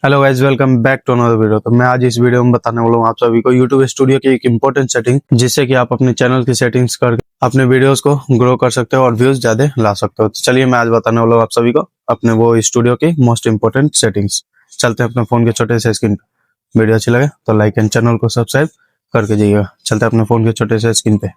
Hello guys, welcome back to another video. तो मैं आज इस वीडियो में बताने वाला हूँ आप सभी को YouTube स्टूडियो की एक इम्पोर्टेंट सेटिंग, जिससे कि आप अपने चैनल की सेटिंग्स करके अपने वीडियोस को ग्रो कर सकते हो और व्यूज ज्यादा ला सकते हो। तो चलिए मैं आज बताने वाला हूँ आप सभी को अपने वो स्टूडियो की मोस्ट इम्पोर्टेंट सेटिंग्स। चलते हैं अपने फोन के छोटे से स्क्रीन पे। वीडियो अच्छी लगे तो लाइक एंड चैनल को सब्सक्राइब करके जाइएगा। चलते हैं अपने फोन के छोटे से स्क्रीन पे।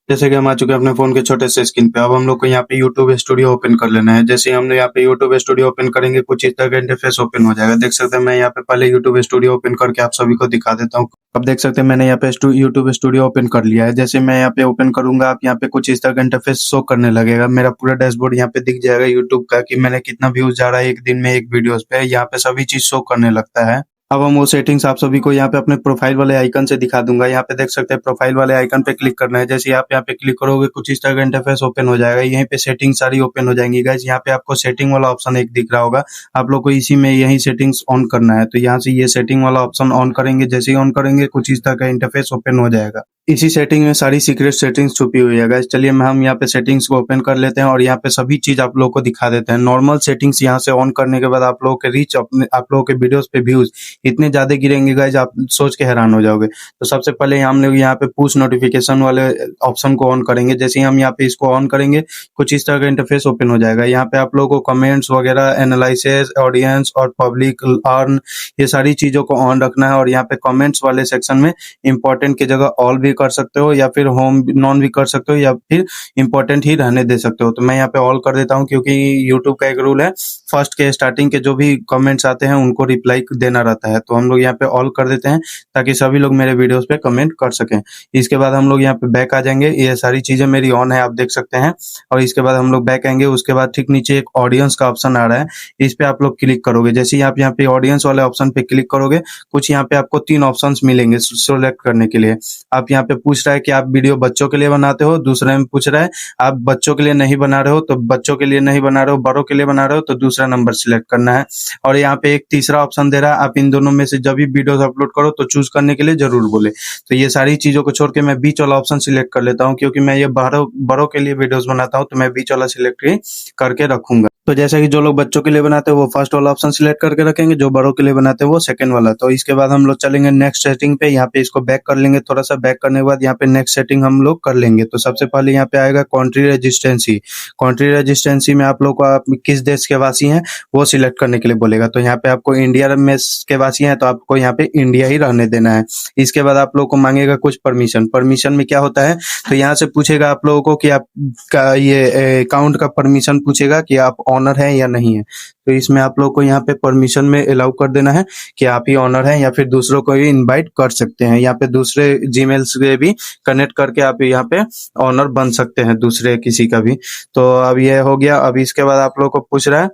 जैसे कि हम आ चुके हैं अपने फोन के छोटे से स्क्रीन पे। अब हम लोग को यहाँ पे YouTube स्टूडियो ओपन कर लेना है। जैसे ही हमने यहाँ पे YouTube स्टूडियो ओपन करेंगे, कुछ इस तरह का इंटरफेस ओपन हो जाएगा। देख सकते हैं, मैं यहाँ पे पहले YouTube स्टूडियो ओपन करके आप सभी को दिखा देता हूँ। अब देख सकते हैं मैंने यहाँ पे YouTube स्टूडियो ओपन कर लिया है। जैसे मैं यहाँ पे ओपन करूंगा, आप यहाँ पे कुछ इस तरह का इंटरफेस शो करने लगेगा। मेरा पूरा डैशबोर्ड यहाँ पे दिख जाएगा YouTube का, कि मैंने कितना व्यूज जा रहा है एक दिन में एक वीडियोस पे। यहाँ पे सभी चीज शो करने लगता है। अब हम वो सेटिंग्स आप सभी को यहाँ पे अपने प्रोफाइल वाले आइकन से दिखा दूंगा। यहाँ पे देख सकते हैं प्रोफाइल वाले आइकन पे क्लिक करना है। जैसे आप यहाँ पे क्लिक करोगे, कुछ इस तरह का इंटरफेस ओपन हो जाएगा। यहीं पे सेटिंग सारी ओपन हो जाएंगी गाइस। यहाँ पे आपको सेटिंग वाला ऑप्शन एक दिख रहा होगा, आप लोग को इसी में यही सेटिंग्स ऑन करना है। तो यहाँ से ये सेटिंग वाला ऑप्शन ऑन करेंगे। जैसे ही ऑन करेंगे, कुछ इस तरह का इंटरफेस ओपन हो जाएगा। इसी सेटिंग में सारी सीक्रेट सेटिंग्स छुपी हुई है गाइस। चलिए हम यहाँ पे सेटिंग्स को ओपन कर लेते हैं और यहाँ पे सभी चीज आप लोगों को दिखा देते हैं। नॉर्मल सेटिंग्स यहाँ से ऑन करने के बाद आप लोगों के रीच, अपने आप लोगों के वीडियोस पे व्यूज इतने ज्यादा गिरेंगे गाइस, आप सोच के हैरान हो जाओगे। तो सबसे पहले हम लोग यहाँ पे पुश नोटिफिकेशन वाले ऑप्शन को ऑन करेंगे। जैसे ही हम यहाँ पे इसको ऑन करेंगे, कुछ इस तरह का इंटरफेस ओपन हो जाएगा। यहाँ पे आप लोगों को कमेंट्स वगैरह, एनालिसिस, ऑडियंस और पब्लिक अर्न, ये सारी चीजों को ऑन रखना है। और यहाँ पे कमेंट्स वाले सेक्शन में इंपॉर्टेंट की जगह ऑल भी कर सकते हो, या फिर होम नॉन भी कर सकते हो, या फिर इंपॉर्टेंट ही रहने दे सकते हो। तो मैं यहाँ पे ऑल कर देता हूँ, क्योंकि यूट्यूब का एक रूल है, फर्स्ट के स्टार्टिंग के जो भी कमेंट्स आते हैं उनको रिप्लाई देना रहता है। तो हम लोग यहाँ पे ऑल कर देते हैं, ताकि सभी लोग मेरे वीडियोस पे कमेंट कर सकें। इसके बाद हम लोग यहाँ पे बैक आ जाएंगे। ये सारी चीजें मेरी ऑन है, आप देख सकते हैं। और इसके बाद हम लोग बैक आएंगे। उसके बाद ठीक नीचे एक ऑडियंस का ऑप्शन आ रहा है, इस पे आप लोग क्लिक करोगे। जैसे ही आप यहाँ पे ऑडियंस वाले ऑप्शन पे क्लिक करोगे, कुछ यहाँ पे आपको 3 ऑप्शंस मिलेंगे सिलेक्ट करने के लिए। आप यहाँ पे पूछ रहा है कि आप वीडियो बच्चों के लिए बनाते हो, दूसरे में पूछ रहा है आप बच्चों के लिए नहीं बना रहे हो, तो बच्चों के लिए नहीं बना रहे हो, बड़ों के लिए बना रहे हो, तो दूसरा नंबर सिलेक्ट करना है। और यहाँ पे एक तीसरा ऑप्शन दे रहा है, आप इन दोनों में से जब भी वीडियोस अपलोड करो तो चूज करने के लिए जरूर बोले। तो ये सारी चीजों को छोड़ के मैं बीच वाला ऑप्शन सिलेक्ट कर लेता हूँ, क्योंकि मैं ये बड़ों के लिए वीडियोस बनाता हूँ, तो मैं बीच वाला सिलेक्ट करके रखूंगा। तो जैसे कि जो लोग बच्चों के लिए बनाते हैं वो फर्स्ट वाला ऑप्शन सिलेक्ट करके रखेंगे, जो बड़ों के लिए बनाते हैं वो सेकंड वाला। तो इसके बाद हम लोग चलेंगे नेक्स्ट सेटिंग पे। यहाँ पे इसको बैक कर लेंगे, थोड़ा सा बैक करने के बाद यहाँ पे नेक्स्ट सेटिंग हम लोग कर लेंगे। तो सबसे पहले यहाँ पे आएगा कंट्री रेजिस्टेंसी। कंट्री रेजिस्टेंसी में आप लोग को आप किस देश के वासी हैं वो सिलेक्ट करने के लिए बोलेगा। तो यहाँ पे आपको इंडिया में के वासी हैं, तो आपको यहाँ पे इंडिया ही रहने देना है। इसके बाद आप लोग को मांगेगा कुछ परमिशन में क्या होता है, तो यहाँ से पूछेगा आप लोगों को कि आप का ये अकाउंट का परमिशन पूछेगा कि आप ऑनर है या नहीं है। तो इसमें आप लोग को यहाँ पे परमिशन में अलाउ कर देना है कि आप ही ऑनर हैं, या फिर दूसरों को भी इनवाइट कर सकते हैं। यहाँ पे दूसरे जीमेल से भी कनेक्ट करके आप यहाँ पे ऑनर बन सकते हैं दूसरे किसी का भी। तो अब ये हो गया। अब इसके बाद आप लोग को पूछ रहा है,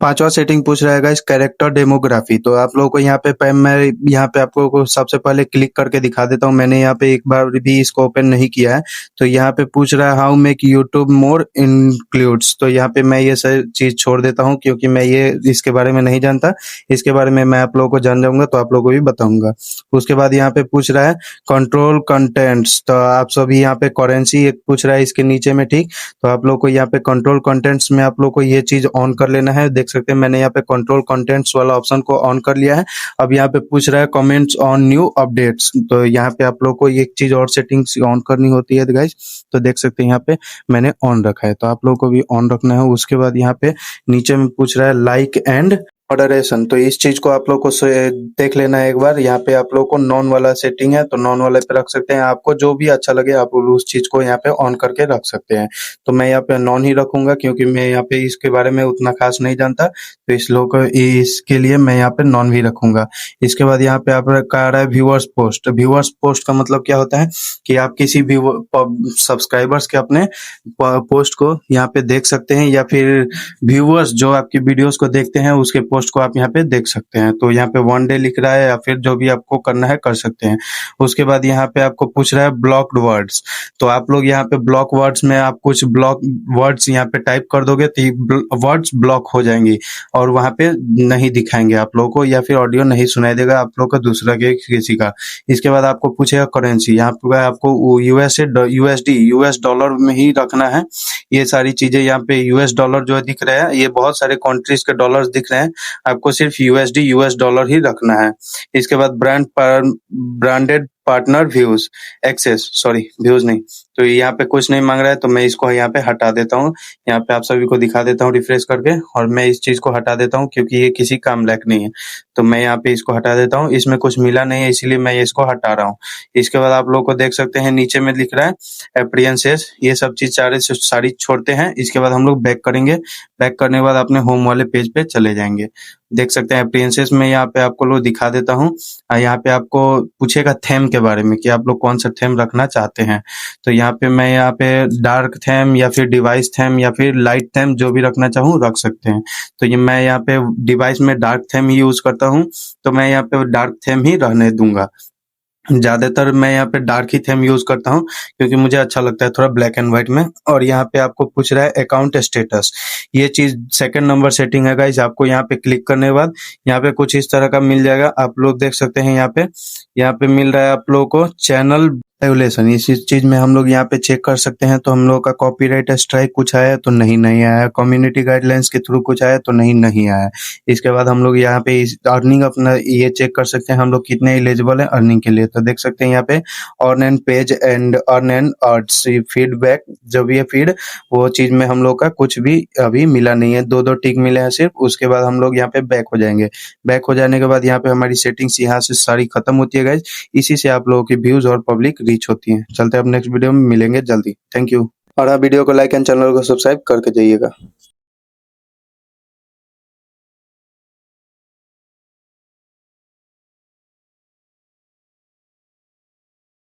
पांचवा सेटिंग पूछ रहेगा इस कैरेक्टर डेमोग्राफी। तो आप लोगों को यहाँ पे मैं यहाँ पे आपको को सबसे पहले क्लिक करके दिखा देता हूँ। मैंने यहाँ पे एक बार भी इसको ओपन नहीं किया है। तो यहाँ पे पूछ रहा है how make YouTube more includes. तो यहाँ पे मैं ये सारी चीज छोड़ देता हूँ, क्योंकि मैं ये इसके बारे में नहीं जानता। इसके बारे में मैं आप लोगों को जान जाऊंगा तो आप लोगों को भी बताऊंगा। उसके बाद यहाँ पे पूछ रहा है कंट्रोल कंटेंट्स। तो आप सभी यहाँ पे करेंसी एक पूछ रहा है इसके नीचे में, ठीक। तो आप लोग को यहाँ पे कंट्रोल कंटेंट्स में आप लोग को ये चीज ऑन कर लेना है। देख सकते हैं मैंने यहाँ पे कंट्रोल कंटेंट्स वाला ऑप्शन को ऑन कर लिया है। अब यहाँ पे पूछ रहा है कमेंट्स ऑन न्यू अपडेट्स। तो यहाँ पे आप लोग को एक चीज और सेटिंग्स ऑन करनी होती है गाइस। तो देख सकते हैं यहाँ पे मैंने ऑन रखा है, तो आप लोग को भी ऑन रखना है। उसके बाद यहाँ पे नीचे में पूछ रहा है लाइक एंड मॉडरेशन। तो इस चीज को आप लोग को देख लेना है एक बार। यहाँ पे आप लोग को नॉन वाला सेटिंग है, तो नॉन वाले पे रख सकते हैं। आपको जो भी अच्छा लगे आप उस चीज को यहाँ पे ऑन करके रख सकते हैं। तो मैं यहाँ पे नॉन ही रखूंगा, क्योंकि मैं यहाँ पे इसके बारे में उतना खास नहीं जानता। तो इसके लिए मैं यहाँ पे नॉन भी रखूंगा। इसके बाद यहाँ पे आपका आ रहा है व्यूअर्स पोस्ट। व्यूअर्स पोस्ट का मतलब क्या होता है कि आप किसी भी सब्सक्राइबर्स के अपने पोस्ट को यहाँ पे देख सकते हैं, या फिर व्यूअर्स जो आपकी वीडियोस को देखते हैं उसके पोस्ट को आप यहाँ पे देख सकते हैं। तो यहाँ पे 1 डे लिख रहा है या फिर जो भी आपको करना है कर सकते हैं। उसके बाद यहाँ पे आपको पूछ रहा है ब्लॉक्ड वर्ड्स, तो आप लोग यहाँ पे ब्लॉक वर्ड्स में आप कुछ ब्लॉक वर्ड्स यहाँ पे टाइप कर दोगे तो ये वर्ड्स ब्लॉक हो जाएंगी और वहाँ पे नहीं दिखाएंगे आप लोगों को, या फिर ऑडियो नहीं सुनाई देगा आप लोग का दूसरा के किसी का। इसके बाद आपको पूछेगा करेंसी, यहाँ पे आपको यूएसडी यूएस डॉलर में ही रखना है। ये सारी चीजें यहाँ पे यूएस डॉलर जो दिख रहे हैं, ये बहुत सारे कंट्रीज के डॉलर्स दिख रहे हैं, आपको सिर्फ यूएसडी यूएस डॉलर ही रखना है। इसके बाद branded partner views access, sorry views नहीं, तो यहाँ पे कुछ नहीं मांग रहा है तो मैं इसको यहाँ पे हटा देता हूँ। यहाँ पे आप सभी को दिखा देता हूँ रिफ्रेश करके, और मैं इस चीज को हटा देता हूँ क्योंकि ये किसी काम लायक नहीं है। तो मैं यहाँ पे इसको हटा देता हूँ, इसमें कुछ मिला नहीं है इसीलिए मैं इसको हटा रहा हूँ। इसके बाद आप लोग को देख सकते हैं नीचे में लिख रहा है अपीयरेंसेस, ये सब चीज सारी छोड़ते हैं। इसके बाद हम लोग बैक करेंगे, बैक करने के बाद अपने होम वाले पेज पे चले जाएंगे। देख सकते हैं अपीयरेंसेस में यहाँ पे आपको लोग दिखा देता हूँ। यहाँ पे आपको पूछेगा थीम के बारे में कि आप लोग कौन सा थीम रखना चाहते हैं। तो यहाँ पे मैं यहाँ पे डार्क थीम या फिर डिवाइस थीम या फिर लाइट थीम जो भी रखना चाहूँ रख सकते हैं। तो ये मैं यहाँ पे डिवाइस में डार्क थीम ही यूज करता हूँ, तो मैं यहाँ पे डार्क थीम ही रहने दूंगा। ज्यादातर मैं यहाँ पे डार्क ही थीम यूज करता हूँ क्योंकि मुझे अच्छा लगता है थोड़ा ब्लैक एंड व्हाइट में। और यहाँ पे आपको पूछ रहा है अकाउंट स्टेटस, ये चीज सेकंड नंबर सेटिंग है गाइस। आपको यहाँ पे क्लिक करने के बाद यहाँ पे कुछ इस तरह का मिल जाएगा, आप लोग देख सकते हैं। यहाँ पे मिल रहा है आप लोगों को चैनल रेगुलेशन, इसी चीज में हम लोग यहाँ पे चेक कर सकते हैं। तो हम लोग का कॉपीराइट स्ट्राइक कुछ आया तो नहीं आया, कम्युनिटी गाइडलाइंस के थ्रू कुछ आया तो नहीं आया। इसके बाद हम लोग यहाँ पे अर्निंग अपना ये चेक कर सकते हैं हम लोग कितने एलिजिबल है अर्निंग के लिए। तो देख सकते हैं यहाँ पे earn and page and earn and arts feedback, जो भी है फीड, वो चीज में हम लोग का कुछ भी अभी मिला नहीं है, 2 टिक मिले हैं सिर्फ। उसके बाद हम लोग यहाँ पे बैक हो जाएंगे। बैक हो जाने के बाद यहाँ पे हमारी सेटिंग्स यहाँ से सारी खत्म होती है गाइज। इसी से आप लोगों की व्यूज और पब्लिक रीच होती है। चलते हैं अब नेक्स्ट वीडियो में मिलेंगे जल्दी। Thank you. और हाँ, वीडियो को लाइक एंड चैनल को सब्सक्राइब करके जाइएगा।